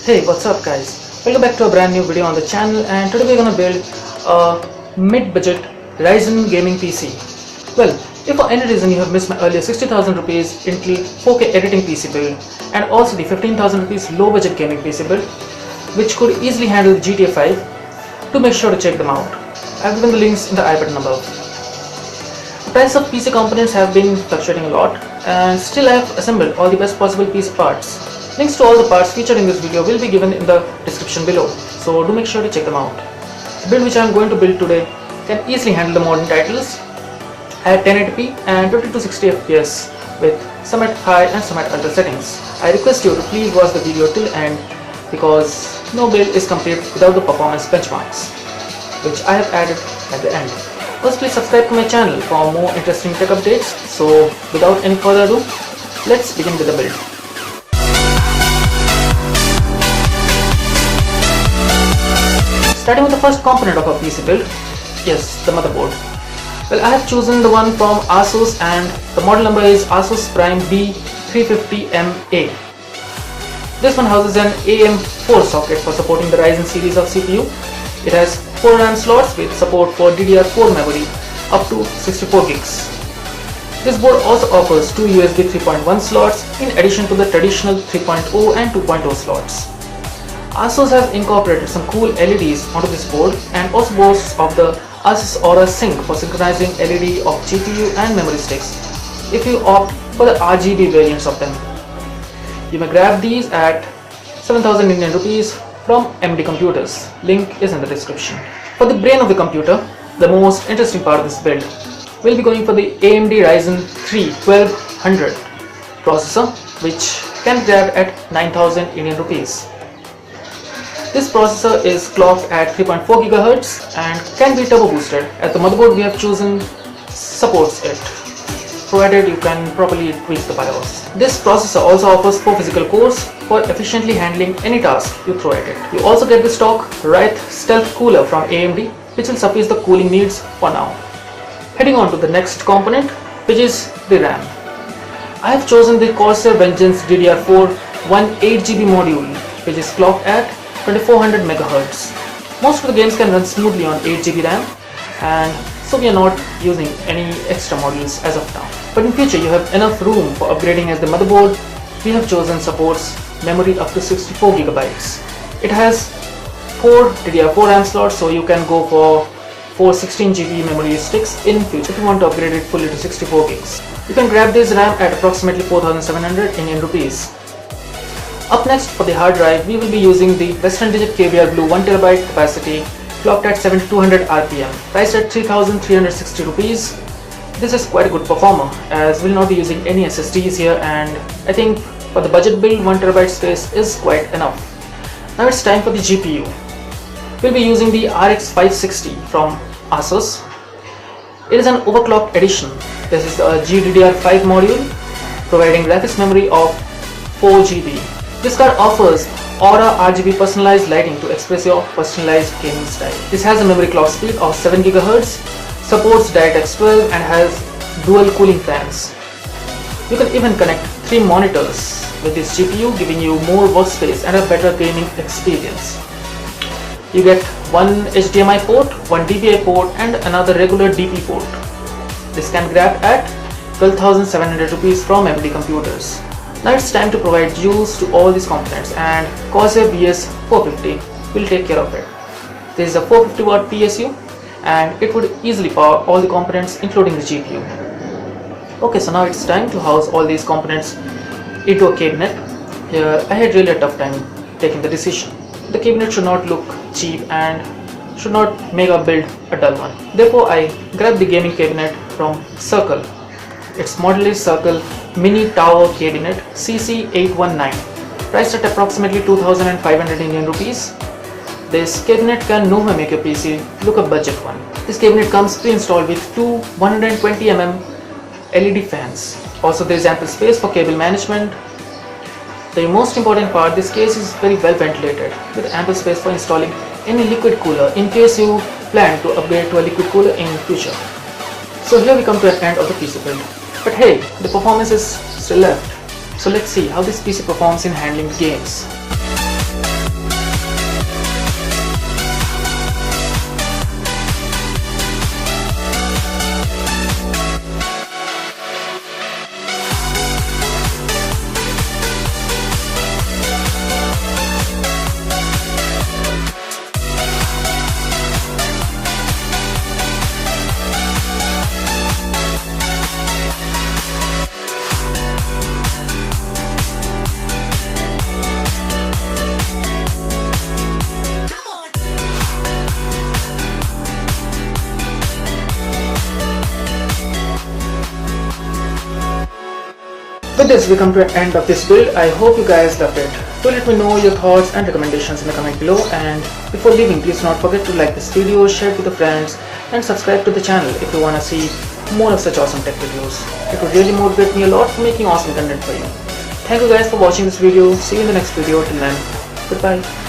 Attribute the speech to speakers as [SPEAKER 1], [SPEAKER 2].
[SPEAKER 1] Hey, what's up guys? Welcome back to a brand new video on the channel, and today we're gonna build a mid-budget Ryzen gaming PC. Well, if for any reason you have missed my earlier 60,000 rupees Intel 4K editing PC build and also the 15,000 rupees low budget gaming PC build, which could easily handle GTA 5, do make sure to check them out. I've given the links in the I button above. The price of PC components have been fluctuating a lot, and still I have assembled all the best possible PC parts. Links to all the parts featured in this video will be given in the description below, so do make sure to check them out. The build which I am going to build today can easily handle the modern titles at 1080p and 50-60 FPS with some at high and some at ultra settings. I request you to please watch the video till end because no build is complete without the performance benchmarks, which I have added at the end. First, please subscribe to my channel for more interesting tech updates. So without any further ado, let's begin with the build. Starting with the first component of our PC build, yes, the motherboard. Well, I have chosen the one from Asus and the model number is Asus Prime B350MA. This one houses an AM4 socket for supporting the Ryzen series of CPU. It has 4 RAM slots with support for DDR4 memory up to 64 gigs. This board also offers 2 USB 3.1 slots in addition to the traditional 3.0 and 2.0 slots. Asus has incorporated some cool LEDs onto this board and also boasts of the Asus Aura Sync for synchronizing LED of GPU and memory sticks if you opt for the RGB variants of them. You may grab these at 7,000 Indian rupees from MD Computers. Link is in the description. For the brain of the computer, the most interesting part of this build, we'll be going for the AMD Ryzen 3 1200 processor, which can be grabbed at 9,000 Indian rupees. This processor is clocked at 3.4 GHz and can be turbo boosted, as the motherboard we have chosen supports it, provided you can properly tweak the BIOS. This processor also offers 4 physical cores for efficiently handling any task you throw at it. You also get the stock Ryzen Stealth Cooler from AMD, which will suffice the cooling needs for now. Heading on to the next component, which is the RAM. I have chosen the Corsair Vengeance DDR4 1.8GB module, which is clocked at 2400 MHz. Most of the games can run smoothly on 8GB RAM, and so we are not using any extra modules as of now. But in future you have enough room for upgrading, as the motherboard we have chosen supports memory up to 64 GB. It has 4 DDR4 RAM slots, so you can go for 4 16GB memory sticks in future if you want to upgrade it fully to 64 gigs. You can grab this RAM at approximately 4,700 Indian rupees. Up next, for the hard drive, we will be using the Western Digit KVR Blue 1TB capacity, clocked at 7200 RPM, priced at 3,360 rupees. This is quite a good performer, as we will not be using any SSDs here, and I think for the budget build 1TB space is quite enough. Now it's time for the GPU. We'll be using the RX560 from Asus. It is an overclocked edition. This is a GDDR5 module, providing graphics memory of 4 GB. This card offers Aura RGB personalized lighting to express your personalized gaming style. This has a memory clock speed of 7 GHz, supports DirectX 12 and has dual cooling fans. You can even connect 3 monitors with this GPU, giving you more workspace and a better gaming experience. You get one HDMI port, one DVI port and another regular DP port. This can grab at 12,700 rupees from MD Computers. Now it's time to provide juice to all these components, and Corsair BS450 will take care of it. This is a 450 watt PSU and it would easily power all the components including the GPU. Okay, so now it's time to house all these components into a cabinet. Here I had really a tough time taking the decision. The cabinet should not look cheap and should not make our build a dull one. Therefore I grabbed the gaming cabinet from Circle. Its model is Circle Mini Tower Cabinet CC819, priced at approximately 2,500 Indian rupees. This cabinet can nowhere make your PC look a budget one. This cabinet comes pre-installed with 2 120mm LED fans. Also there is ample space for cable management. The most important part, this case is very well ventilated with ample space for installing any liquid cooler in case you plan to upgrade to a liquid cooler in future. So here we come to an end of the PC build. But hey, the performance is still left. So let's see how this PC performs in handling games. With this, we come to an end of this build. I hope you guys loved it. Do let me know your thoughts and recommendations in the comment below, and before leaving, please do not forget to like this video, share it with your friends, and subscribe to the channel if you want to see more of such awesome tech videos. It would really motivate me a lot for making awesome content for you. Thank you guys for watching this video. See you in the next video. Till then, goodbye.